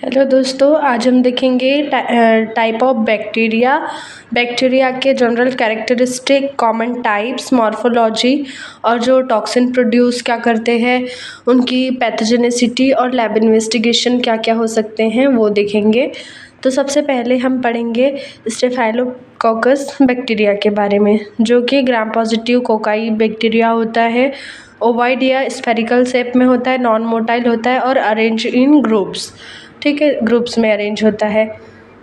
Hello दोस्तों, आज हम देखेंगे टाइप ऑफ बैक्टीरिया। बैक्टीरिया के general characteristic, common types, morphology और जो टॉक्सिन प्रोड्यूस क्या करते हैं, उनकी पैथोजेनिसिटी और लैब इन्वेस्टिगेशन क्या क्या हो सकते हैं वो देखेंगे। तो सबसे पहले हम पढ़ेंगे स्टेफाइलोकोकस बैक्टीरिया के बारे में, जो कि ग्राम पॉजिटिव कोकाई बैक्टीरिया होता है। ओवाइड या स्फेरिकल शेप में होता है, नॉन मोटाइल होता है और अरेंज इन ग्रुप्स। ठीक है, ग्रुप्स में अरेंज होता है।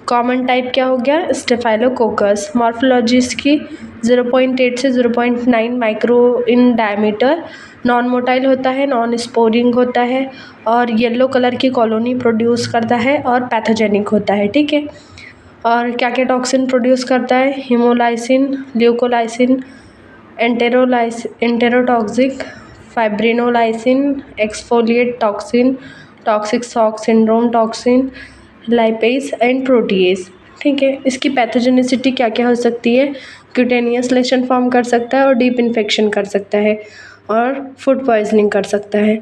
कॉमन टाइप क्या हो गया? स्टेफाइलोकोकस। मॉर्फोलॉजी इसकी 0.8 से 0.9 micro in diameter, non motile होता है, नॉन स्पोरिंग होता है और येलो कलर की कॉलोनी प्रोड्यूस करता है और पैथोजेनिक होता है। ठीक है, और क्या क्या टॉक्सिन प्रोड्यूस करता है? Haemolysin, leucolysin, enterotoxic, fibrinolysin, exfoliate toxin, toxic shock syndrome toxin, lipase and protease. ठीक है, इसकी पैथोजेनिसिटी क्या क्या हो सकती है? क्यूटेनियस लेशन फॉर्म कर सकता है और डीप इन्फेक्शन कर सकता है और फूड पॉइजनिंग कर सकता है।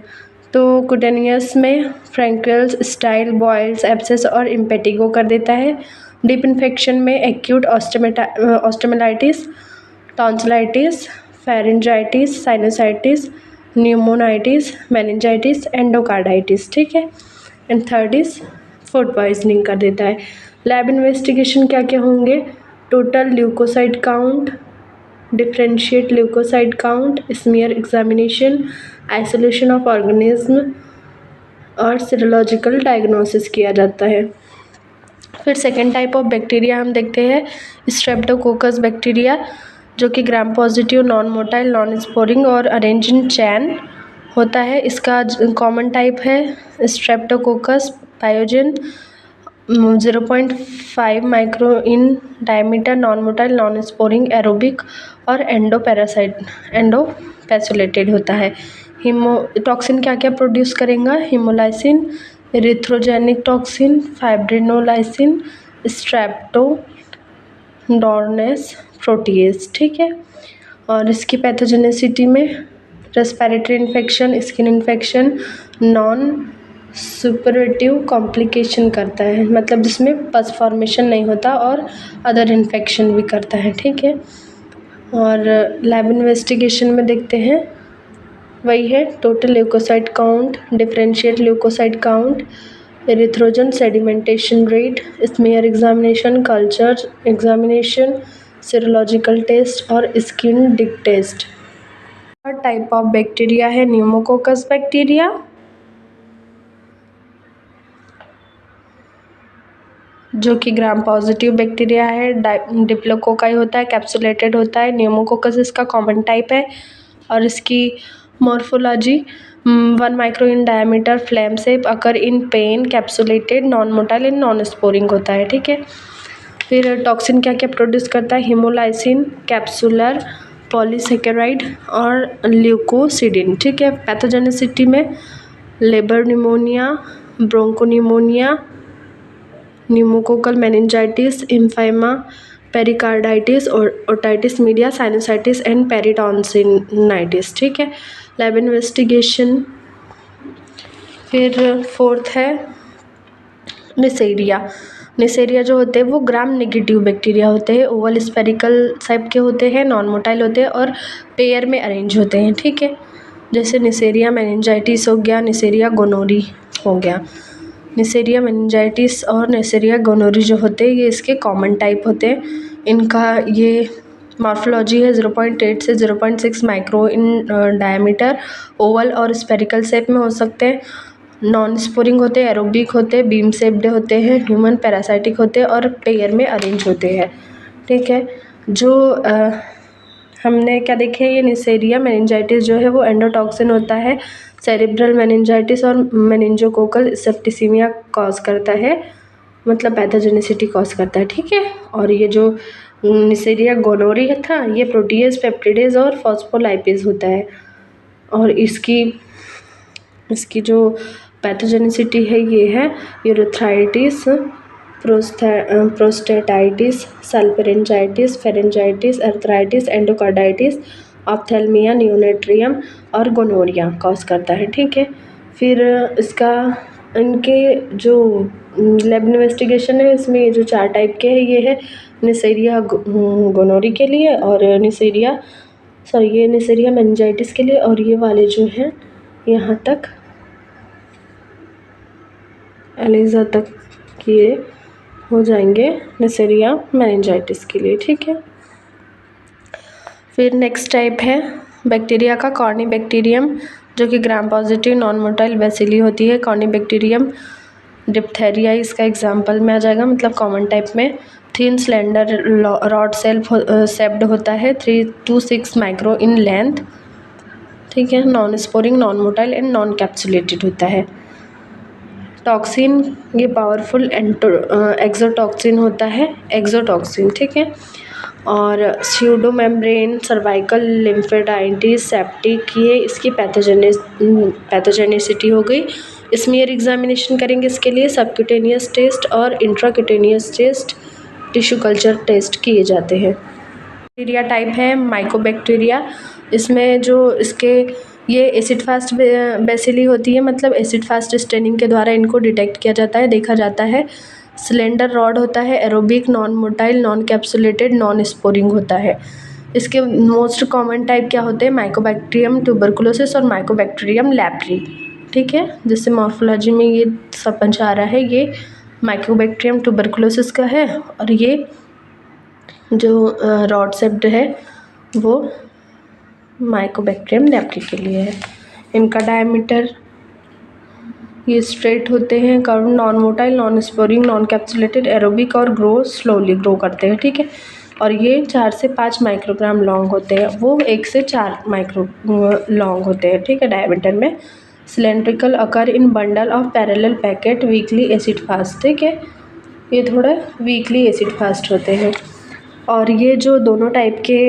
तो क्यूटेनियस में फ्रैंकल्स, स्टाइल, बॉयल्स, एब्सेस और इम्पेटिगो कर देता है। डीप इन्फेक्शन में acute osteomyelitis, tonsillitis, pharyngitis, sinusitis, pneumonitis, meningitis, endocarditis. ठीक है, and third is food poisoning कर देता है। लैब इन्वेस्टिगेशन क्या क्या होंगे? Total leucocyte count, differentiate leucocyte count, smear examination, isolation of organism और सीरोलॉजिकल डायग्नोसिस किया जाता है। फिर सेकेंड टाइप ऑफ बैक्टीरिया हम देखते हैं स्ट्रेप्टोकोकस बैक्टीरिया, जो कि gram positive, non motile, non sporing और अरेंज इन चैन होता है। इसका कॉमन टाइप है streptococcus pyogenes, 0.5 micro in diameter, non motile, non sporing, aerobic और एंडोपैसुलेटेड होता है। टॉक्सिन क्या क्या प्रोड्यूस करेगा? Haemolysin, erythrogenic toxin, fibrinolysin, streptodornase, protease. ठीक है, और इसकी पैथोजेनिसिटी में respiratory infection, skin infection, non suppurative complication करता है, मतलब जिसमें पस फॉर्मेशन नहीं होता और अदर इन्फेक्शन भी करता है। ठीक है, और लैब इन्वेस्टिगेशन में देखते हैं, वही है total leucocyte count, differentiate leucocyte count, erythrocyte sedimentation rate, smear examination, culture examination, serological test और skin Dick test. Third type of bacteria है न्यूमोकोकस बैक्टीरिया, जो कि ग्राम पॉजिटिव बैक्टीरिया है। डिप्लोकोकाई होता है, कैप्सुलेटेड होता है। न्यूमोकोकस इसका कॉमन टाइप है और इसकी morphology 1 micro in diameter, flame shape, occur in pen, capsulated, non motile and non sporing होता है। ठीक है, फिर टॉक्सिन क्या क्या प्रोड्यूस करता है? हीमोलाइसिन, कैप्सुलर, पॉलीसेकेराइड और ल्यूकोसिडिन। ठीक है, पैथोजेनिसिटी में lobar pneumonia, bronchopneumonia, pneumococcal meningitis, empyema, pericarditis, otitis media, sinusitis and peritonsillitis. ठीक है, लैब इन्वेस्टिगेशन। फिर फोर्थ है निसेरिया। निसेरिया जो होते हैं वो ग्राम नेगेटिव बैक्टीरिया होते हैं, ओवल स्फेरिकल शेप के होते हैं, नॉन मोटाइल होते हैं और पेयर में अरेंज होते हैं। ठीक है, जैसे निसेरिया मेनिंजाइटिस हो गया, निसेरिया गोनोरी हो गया। निसेरिया मेनिंजाइटिस और निसेरिया गोनोरी जो होते हैं ये इसके कॉमन टाइप होते हैं। इनका ये मॉर्फोलॉजी है 0.8 से 0.6 माइक्रो इन डायमीटर, ओवल और स्फेरिकल शेप में हो सकते हैं, नॉन स्पोरिंग होते हैं, एरोबिक होते हैं, बीम शेप्ड होते हैं, ह्यूमन पैरासाइटिक होते हैं और पेयर में अरेंज होते हैं। ठीक है, जो हमने क्या देखे, ये निसेरिया मेनिंजाइटिस जो है वो एंडोटॉक्सिन होता है, सेरेब्रल मेनिंजाइटिस और मेनिंजोकोकल सेप्टिसीमिया कॉज करता है, मतलब पैथोजेनिसिटी कॉज करता है। ठीक है, और ये जो निसेरिया गोनोरी था ये प्रोटीएज, पेप्टिडेज और फॉस्फोलाइपेज होता है और इसकी जो पैथोजेनिसिटी है ये है urethritis, prostatitis, salpingitis, pharyngitis, arthritis, endocarditis, ophthalmia neonatorum और गोनोरिया कॉज करता है। ठीक है, फिर इसका इनके जो लैब इन्वेस्टिगेशन है इसमें ये जो 4 टाइप के हैं ये है नेसेरिया गोनोरी के लिए, और ये नेसेरिया मेनिंजाइटिस के लिए, और ये वाले जो हैं यहाँ तक एलिजा तक ये हो जाएंगे नेसेरिया मेनिंजाइटिस के लिए। ठीक है। फिर नेक्स्ट टाइप है बैक्टीरिया का कॉर्नीबैक्टीरियम, जो कि gram positive non motile bacilli होती है। कॉर्नीबैक्टीरियम डिप्थेरिया इसका एग्जाम्पल में आ जाएगा, मतलब कॉमन टाइप में। थिन स्लेंडर रॉड सेप्ड होता है 3 to 6 माइक्रो इन लेंथ। ठीक है। Non sporing, non motile and non capsulated होता है। टॉक्सिन, ये पावरफुल एक्सोटॉक्सिन होता है, एक्सोटॉक्सिन। ठीक है। और स्यूडो मेम्ब्रेन, सर्वाइकल लिम्फेडाइटिस, सेप्टिक, ये इसकी पैथोजेनिसिटी हो गई। स्मीयर एग्जामिनेशन करेंगे इसके लिए, सबक्यूटेनियस टेस्ट और इंट्राक्यूटेनियस टेस्ट, टिश्यू कल्चर टेस्ट किए जाते हैं। बैक्टीरिया टाइप है माइकोबैक्टीरिया, इसमें जो इसके ये एसिड फास्ट बेसिली होती है, मतलब एसिड फास्ट स्टेनिंग के द्वारा इनको डिटेक्ट किया जाता है, देखा जाता है। सिलेंडर रॉड होता है, aerobic, non motile, non capsulated, non sporing होता है। इसके मोस्ट कॉमन टाइप क्या होते हैं, माइकोबैक्टीरियम ट्यूबरकुलोसिस और माइकोबैक्टीरियम लैप्री। ठीक है। जिससे मॉर्फोलॉजी में ये समझ आ रहा है, ये माइकोबैक्टीरियम ट्यूबरकुलोसिस का है, और ये जो रॉड सेप्ड है वो माइकोबैक्टीरियम लैप्री के लिए है। इनका डायमीटर, ये स्ट्रेट होते हैं, curve, non motile, non sporing, non capsulated, aerobic और स्लोली ग्रो करते हैं। ठीक है। और ये 4 से 5 माइक्रोग्राम लॉन्ग होते हैं, वो 1 से 4 माइक्रो लॉन्ग होते हैं। ठीक है। डायमीटर में cylindrical, occur in bundle of parallel packet, weekly acid fast. ठीक है। ये थोड़ा वीकली एसिड फास्ट होते हैं। और ये जो दोनों टाइप के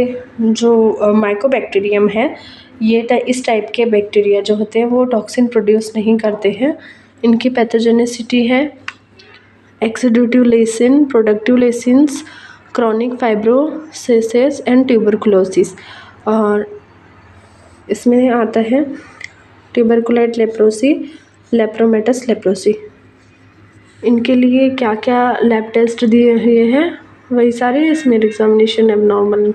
जो माइकोबैक्टीरियम है, ये इस टाइप के बैक्टीरिया जो होते हैं वो टॉक्सिन प्रोड्यूस नहीं करते हैं। इनकी पैथोजेनिसिटी है exudative lesion, productive lesions, chronic fibrosis and tuberculosis. और इसमें आता है ट्यूबरकुलेट लेप्रोसी, लेप्रोमेटस लेप्रोसी। इनके लिए क्या क्या लैब टेस्ट दिए हुए हैं वही सारे, इसमें examination, abnormal,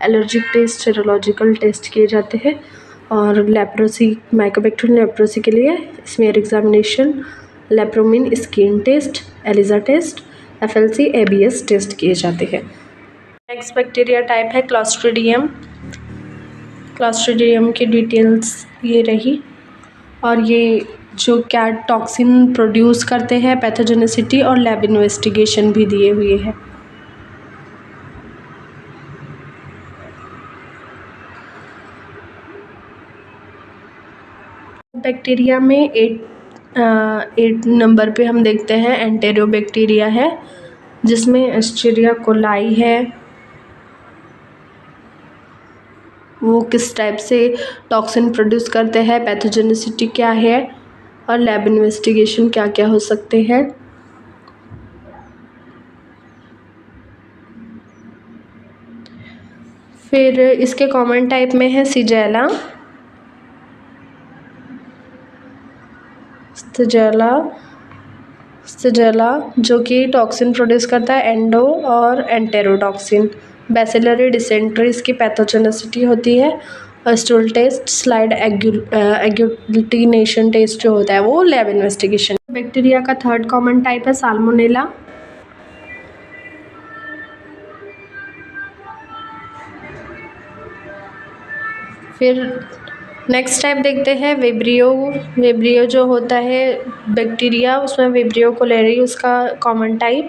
allergic test, serological test किए जाते हैं। और लेप्रोसी, माइकोबैक्टीरियम लेप्रोसी के लिए smear examination, lepromin skin test, ELISA test, FLC ABS test किए जाते हैं। नेक्स्ट बैक्टीरिया टाइप है क्लॉस्ट्रीडियम। क्लॉस्ट्रीडियम की डिटेल्स ये रही, और ये जो क्या टॉक्सिन प्रोड्यूस करते हैं, पैथोजेनिसिटी और लैब इन्वेस्टिगेशन भी दिए हुए हैं। बैक्टीरिया में 8 नंबर पे हम देखते हैं एंटेरोबैक्टीरिया है, जिसमें एस्चेरिया कोलाई है। वो किस टाइप से टॉक्सिन प्रोड्यूस करते हैं, पैथोजेनिसिटी क्या है, और लैब इन्वेस्टिगेशन क्या क्या हो सकते हैं। फिर इसके कॉमन टाइप में है सिजेला, जो कि टॉक्सिन प्रोड्यूस करता है, एंडो और एंटेरोटॉक्सिन। बैसिलरी डिसेंट्री इसकी पैथोजेनिसिटी होती है। Stool test, slide agglutination test जो होता है वो लैब इन्वेस्टिगेशन। बैक्टीरिया का थर्ड कॉमन टाइप है साल्मोनेला। फिर नेक्स्ट टाइप देखते हैं वेब्रियो। वेब्रियो जो होता है बैक्टीरिया, उसमें वेब्रियो कोलेरी उसका कॉमन टाइप,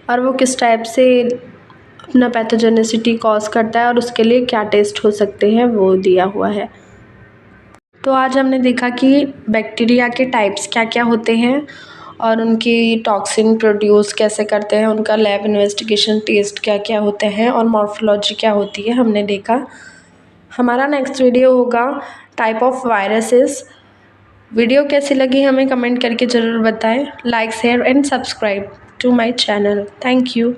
और वो किस टाइप से अपना पैथोजेनिसिटी कॉज करता है और उसके लिए क्या टेस्ट हो सकते हैं वो दिया हुआ है। तो आज हमने देखा कि बैक्टीरिया के टाइप्स क्या क्या होते हैं और उनकी टॉक्सिन प्रोड्यूस कैसे करते हैं, उनका लैब इन्वेस्टिगेशन टेस्ट क्या क्या होते हैं, और मॉर्फोलॉजी क्या होती है, हमने देखा। हमारा नेक्स्ट वीडियो होगा टाइप ऑफ वायरसेस। वीडियो कैसी लगी हमें कमेंट करके ज़रूर बताएं। Like, share and subscribe to my channel. Thank you.